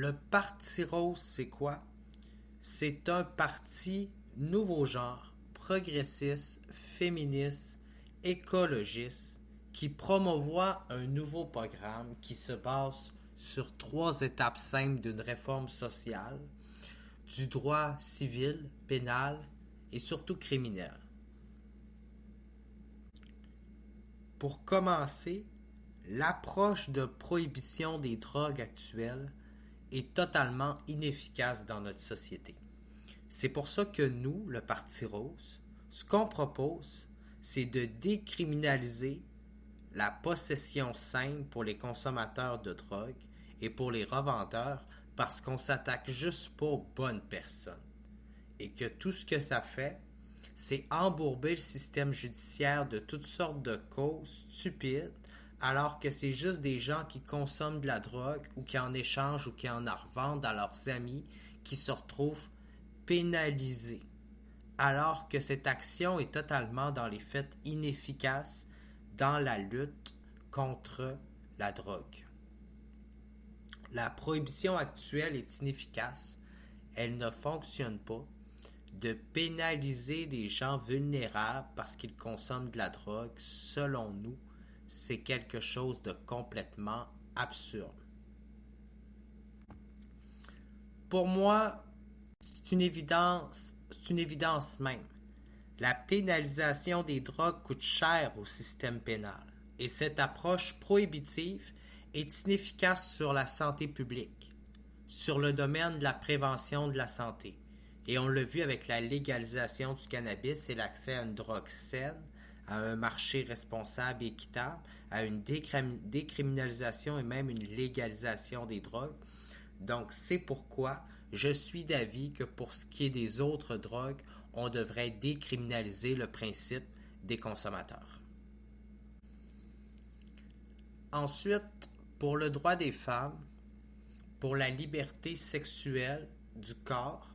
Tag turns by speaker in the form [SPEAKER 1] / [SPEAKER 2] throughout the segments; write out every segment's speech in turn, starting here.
[SPEAKER 1] Le Parti rose, c'est quoi? C'est un parti nouveau genre, progressiste, féministe, écologiste, qui promouvoit un nouveau programme qui se base sur trois étapes simples d'une réforme sociale, du droit civil, pénal et surtout criminel. Pour commencer, l'approche de prohibition des drogues actuelles est totalement inefficace dans notre société. C'est pour ça que nous, le Parti rose, ce qu'on propose, c'est de décriminaliser la possession simple pour les consommateurs de drogue et pour les revendeurs parce qu'on s'attaque juste pas aux bonnes personnes. Et que tout ce que ça fait, c'est embourber le système judiciaire de toutes sortes de causes stupides, alors que c'est juste des gens qui consomment de la drogue ou qui en échangent ou qui en revendent à leurs amis qui se retrouvent pénalisés. Alors que cette action est totalement dans les faits inefficace dans la lutte contre la drogue. La prohibition actuelle est inefficace, elle ne fonctionne pas. De pénaliser des gens vulnérables parce qu'ils consomment de la drogue, selon nous, c'est quelque chose de complètement absurde. Pour moi, c'est une évidence même. La pénalisation des drogues coûte cher au système pénal et cette approche prohibitive est inefficace sur la santé publique, sur le domaine de la prévention de la santé. Et on l'a vu avec la légalisation du cannabis et l'accès à une drogue saine, à un marché responsable et équitable, à une décriminalisation et même une légalisation des drogues. Donc, c'est pourquoi je suis d'avis que pour ce qui est des autres drogues, on devrait décriminaliser le principe des consommateurs. Ensuite, pour le droit des femmes, pour la liberté sexuelle du corps,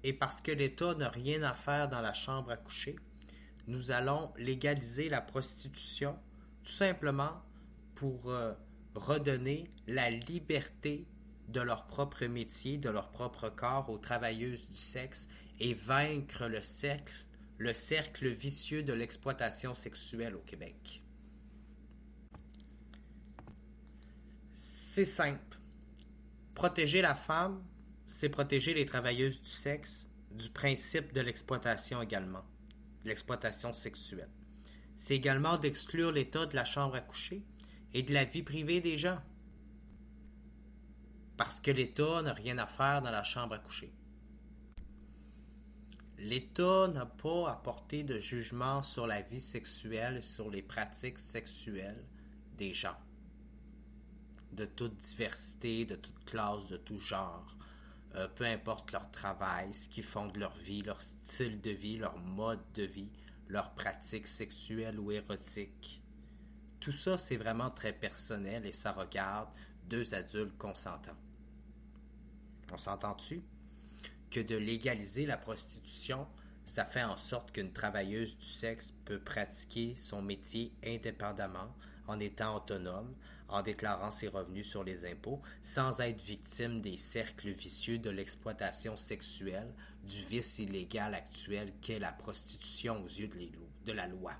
[SPEAKER 1] et parce que l'État n'a rien à faire dans la chambre à coucher, nous allons légaliser la prostitution tout simplement pour redonner la liberté de leur propre métier, de leur propre corps aux travailleuses du sexe et vaincre le cercle vicieux de l'exploitation sexuelle au Québec. C'est simple. Protéger la femme, c'est protéger les travailleuses du sexe du principe de l'exploitation également, de l'exploitation sexuelle. C'est également d'exclure l'État de la chambre à coucher et de la vie privée des gens. Parce que l'État n'a rien à faire dans la chambre à coucher. L'État n'a pas apporté de jugement sur la vie sexuelle et sur les pratiques sexuelles des gens. De toute diversité, de toute classe, de tout genre. Peu importe leur travail, ce qu'ils font de leur vie, leur style de vie, leur mode de vie, leurs pratiques sexuelles ou érotiques. Tout ça, c'est vraiment très personnel et ça regarde deux adultes consentants. On s'entend-tu? Que de légaliser la prostitution, ça fait en sorte qu'une travailleuse du sexe peut pratiquer son métier indépendamment, en étant autonome, en déclarant ses revenus sur les impôts, sans être victime des cercles vicieux de l'exploitation sexuelle, du vice illégal actuel qu'est la prostitution aux yeux de la loi.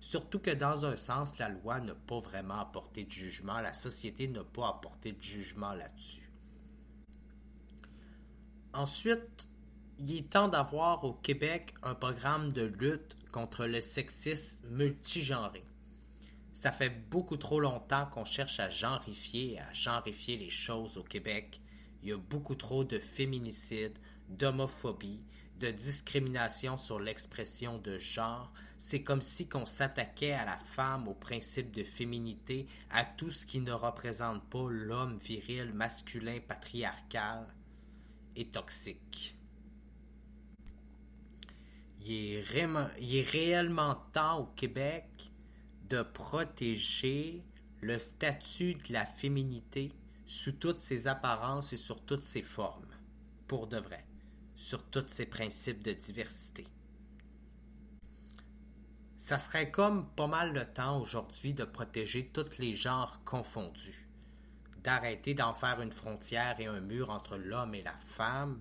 [SPEAKER 1] Surtout que dans un sens, la loi n'a pas vraiment apporté de jugement, la société n'a pas apporté de jugement là-dessus. Ensuite, il est temps d'avoir au Québec un programme de lutte contre le sexisme multigenré. Ça fait beaucoup trop longtemps qu'on cherche à genrifier les choses au Québec. Il y a beaucoup trop de féminicides, d'homophobie, de discrimination sur l'expression de genre. C'est comme si on s'attaquait à la femme, au principe de féminité, à tout ce qui ne représente pas l'homme viril, masculin, patriarcal et toxique. Il est réellement temps au Québec de protéger le statut de la féminité sous toutes ses apparences et sur toutes ses formes, pour de vrai, sur tous ses principes de diversité. Ça serait comme pas mal le temps aujourd'hui de protéger tous les genres confondus. d'arrêter d'en faire une frontière et un mur entre l'homme et la femme,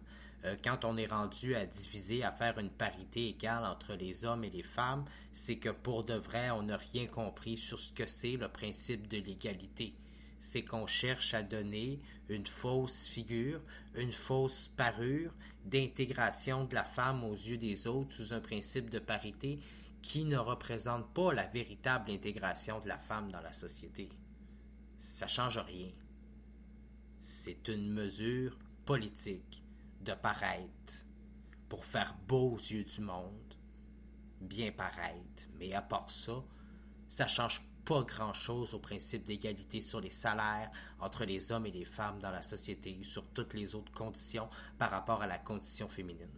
[SPEAKER 1] quand on est rendu à diviser, à faire une parité égale entre les hommes et les femmes, c'est que pour de vrai, on n'a rien compris sur ce que c'est le principe de l'égalité. C'est qu'on cherche à donner une fausse figure, une fausse parure d'intégration de la femme aux yeux des autres sous un principe de parité qui ne représente pas la véritable intégration de la femme dans la société. Ça ne change rien. C'est une mesure politique de paraître pour faire beau aux yeux du monde, bien paraître, mais à part ça, ça change pas grand-chose au principe d'égalité sur les salaires entre les hommes et les femmes dans la société et sur toutes les autres conditions par rapport à la condition féminine.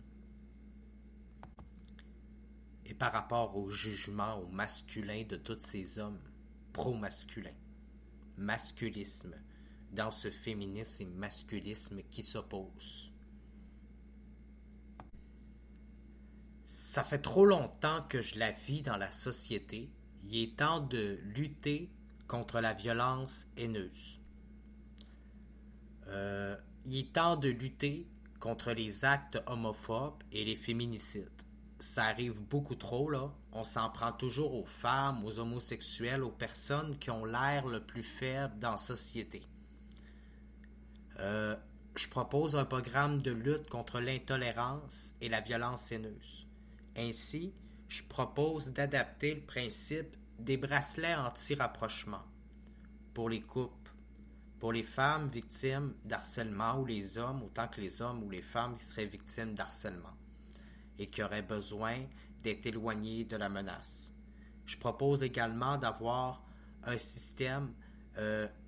[SPEAKER 1] Et par rapport au jugement au masculin de tous ces hommes pro-masculins, masculisme, dans ce féminisme et masculisme qui s'opposent. Ça fait trop longtemps que je la vis dans la société. Il est temps de lutter contre la violence haineuse. Il est temps de lutter contre les actes homophobes et les féminicides. Ça arrive beaucoup trop, là. On s'en prend toujours aux femmes, aux homosexuels, aux personnes qui ont l'air le plus faible dans la société. Je propose un programme de lutte contre l'intolérance et la violence haineuse. Ainsi, je propose d'adapter le principe des bracelets anti-rapprochement pour les couples, pour les femmes victimes d'harcèlement ou les hommes, autant que les hommes ou les femmes qui seraient victimes d'harcèlement et qui auraient besoin d'être éloignés de la menace. Je propose également d'avoir un système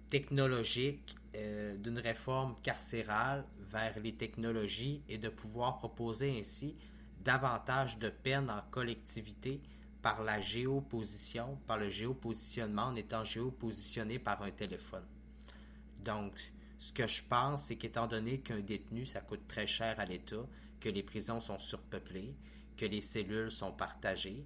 [SPEAKER 1] technologique d'une réforme carcérale vers les technologies et de pouvoir proposer ainsi davantage de peine en collectivité par la géoposition, par le géopositionnement en étant géopositionné par un téléphone. Donc, ce que je pense, c'est qu'étant donné qu'un détenu, ça coûte très cher à l'État, que les prisons sont surpeuplées, que les cellules sont partagées,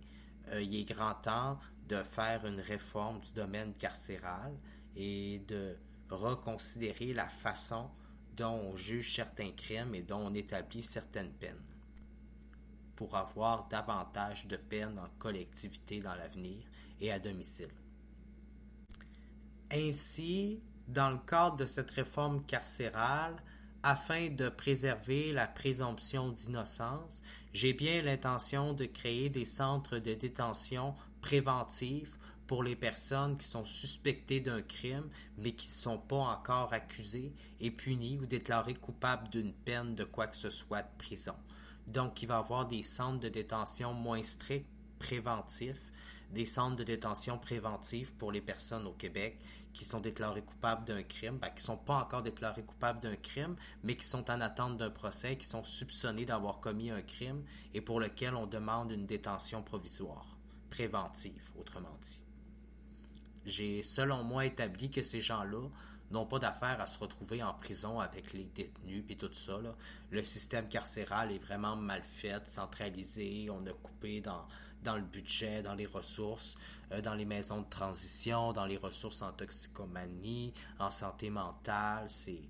[SPEAKER 1] il est grand temps de faire une réforme du domaine carcéral et de reconsidérer la façon dont on juge certains crimes et dont on établit certaines peines pour avoir davantage de peines en collectivité dans l'avenir et à domicile. Ainsi, dans le cadre de cette réforme carcérale, afin de préserver la présomption d'innocence, j'ai bien l'intention de créer des centres de détention préventifs pour les personnes qui sont suspectées d'un crime, mais qui ne sont pas encore accusées et punies ou déclarées coupables d'une peine de quoi que ce soit de prison. Donc, il va y avoir des centres de détention moins stricts, préventifs, des centres de détention préventifs pour les personnes au Québec qui sont déclarées coupables d'un crime, qui ne sont pas encore déclarées coupables d'un crime, mais qui sont en attente d'un procès, qui sont soupçonnés d'avoir commis un crime et pour lequel on demande une détention provisoire, préventive, autrement dit. J'ai, selon moi, établi que ces gens-là n'ont pas d'affaire à se retrouver en prison avec les détenus et tout ça, là. Le système carcéral est vraiment mal fait, centralisé, on a coupé dans le budget, dans les ressources, dans les maisons de transition, dans les ressources en toxicomanie, en santé mentale. C'est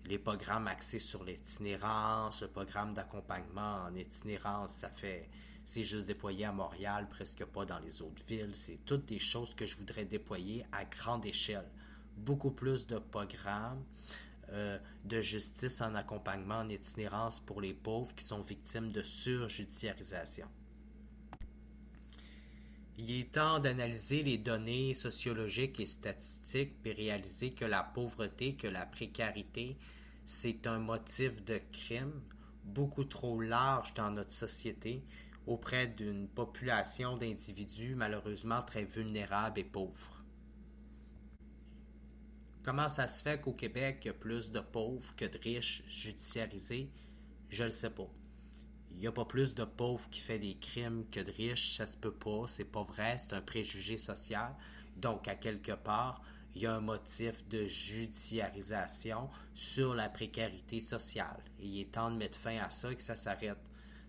[SPEAKER 1] les programmes axés sur l'itinérance, le programme d'accompagnement en itinérance, c'est juste déployé à Montréal, presque pas dans les autres villes. C'est toutes des choses que je voudrais déployer à grande échelle. Beaucoup plus de programmes de justice en accompagnement en itinérance pour les pauvres qui sont victimes de surjudiciarisation. Il est temps d'analyser les données sociologiques et statistiques puis réaliser que la pauvreté, que la précarité, c'est un motif de crime beaucoup trop large dans notre société auprès d'une population d'individus malheureusement très vulnérables et pauvres. Comment ça se fait qu'au Québec, il y a plus de pauvres que de riches judiciarisés? Je le sais pas. Il n'y a pas plus de pauvres qui fait des crimes que de riches, ça se peut pas, c'est pas vrai, c'est un préjugé social. Donc, à quelque part, il y a un motif de judiciarisation sur la précarité sociale. Et il est temps de mettre fin à ça et que ça s'arrête.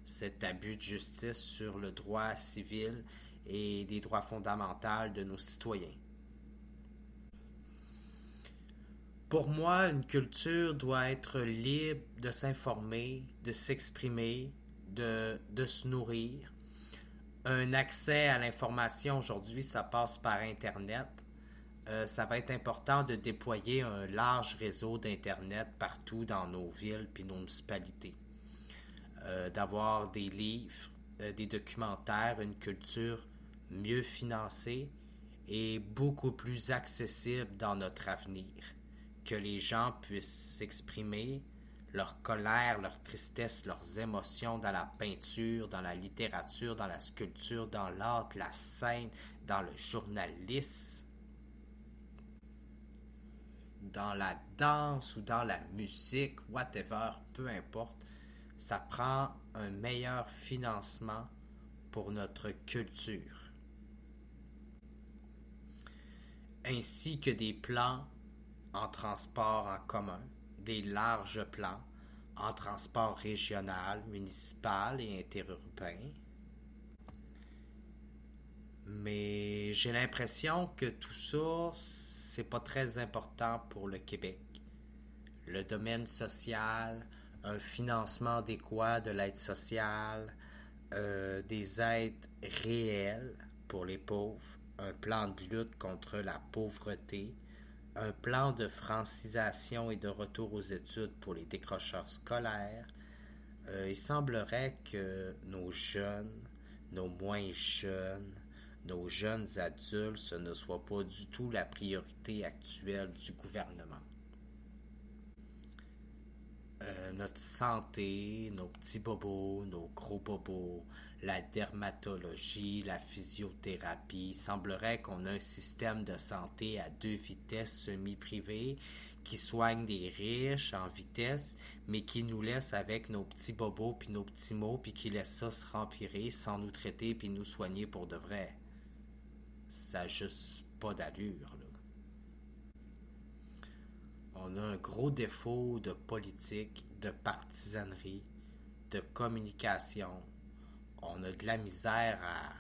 [SPEAKER 1] Cet abus de justice sur le droit civil et des droits fondamentaux de nos citoyens. Pour moi, une culture doit être libre de s'informer, de s'exprimer, de se nourrir. Un accès à l'information aujourd'hui, ça passe par Internet. Ça va être important de déployer un large réseau d'Internet partout dans nos villes puis nos municipalités. D'avoir des livres, des documentaires, une culture mieux financée et beaucoup plus accessible dans notre avenir. Que les gens puissent s'exprimer leur colère, leur tristesse, leurs émotions dans la peinture, dans la littérature, dans la sculpture, dans l'art, la scène, dans le journalisme, dans la danse ou dans la musique, whatever, peu importe. Ça prend un meilleur financement pour notre culture, ainsi que des plans en transport en commun, des larges plans en transport régional, municipal et interurbain. Mais j'ai l'impression que tout ça, c'est pas très important pour le Québec. Le domaine social, un financement adéquat de l'aide sociale, des aides réelles pour les pauvres, un plan de lutte contre la pauvreté, un plan de francisation et de retour aux études pour les décrocheurs scolaires. Il semblerait que nos jeunes, nos moins jeunes, nos jeunes adultes, ce ne soit pas du tout la priorité actuelle du gouvernement. Notre santé, nos petits bobos, nos gros bobos, la dermatologie, la physiothérapie. Il semblerait qu'on a un système de santé à deux vitesses semi-privé qui soigne des riches en vitesse, mais qui nous laisse avec nos petits bobos puis nos petits mots puis qui laisse ça se rempirer sans nous traiter puis nous soigner pour de vrai. Ça n'a juste pas d'allure, là. On a un gros défaut de politique, de partisanerie, de communication. On a de la misère à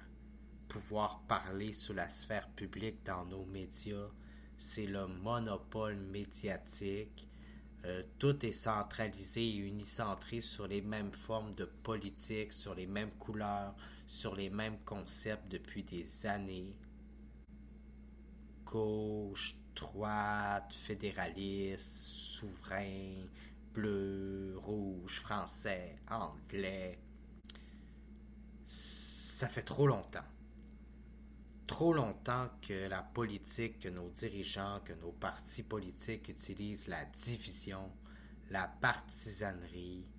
[SPEAKER 1] pouvoir parler sur la sphère publique dans nos médias. C'est le monopole médiatique. Tout est centralisé et unicentré sur les mêmes formes de politique, sur les mêmes couleurs, sur les mêmes concepts depuis des années. Gauche, droite, fédéraliste, souverain, bleu, rouge, français, anglais. Ça fait trop longtemps. Trop longtemps que la politique, que nos dirigeants, que nos partis politiques utilisent la division, la partisanerie.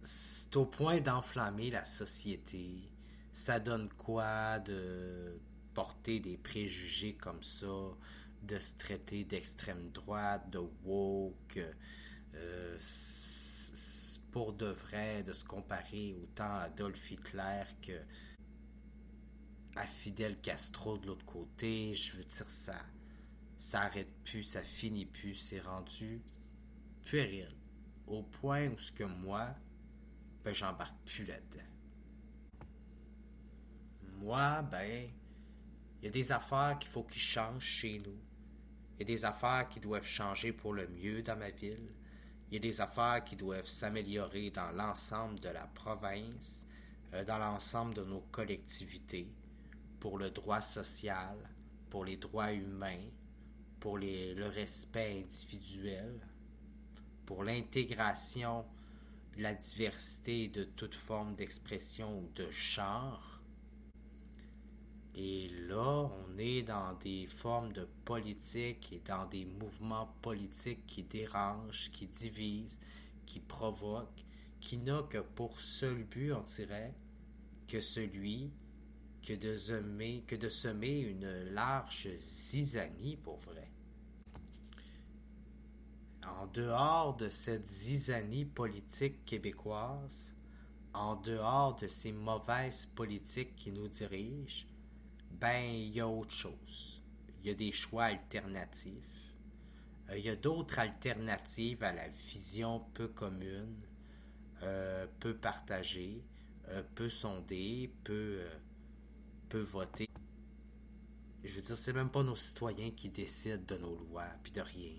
[SPEAKER 1] C'est au point d'enflammer la société. Ça donne quoi de porter des préjugés comme ça, de se traiter d'extrême droite, de woke, pour de vrai, de se comparer autant à Adolf Hitler que à Fidel Castro de l'autre côté. Je veux dire, ça arrête plus, ça finit plus, c'est rendu puéril. Au point où ce que moi, ben j'embarque plus là-dedans. Moi, ben, il y a des affaires qu'il faut qu'ils changent chez nous. Il y a des affaires qui doivent changer pour le mieux dans ma ville. Il y a des affaires qui doivent s'améliorer dans l'ensemble de la province, dans l'ensemble de nos collectivités, pour le droit social, pour les droits humains, pour le respect individuel, pour l'intégration de la diversité et de toute forme d'expression ou de genre. Et là, on est dans des formes de politique et dans des mouvements politiques qui dérangent, qui divisent, qui provoquent, qui n'a que pour seul but, on dirait, que celui que de semer une large zizanie pour vrai. En dehors de cette zizanie politique québécoise, en dehors de ces mauvaises politiques qui nous dirigent, ben, il y a autre chose. Il y a des choix alternatifs. Il y a d'autres alternatives à la vision peu commune, peu partagée, peu sondée, peu votée. Je veux dire, c'est même pas nos citoyens qui décident de nos lois, puis de rien.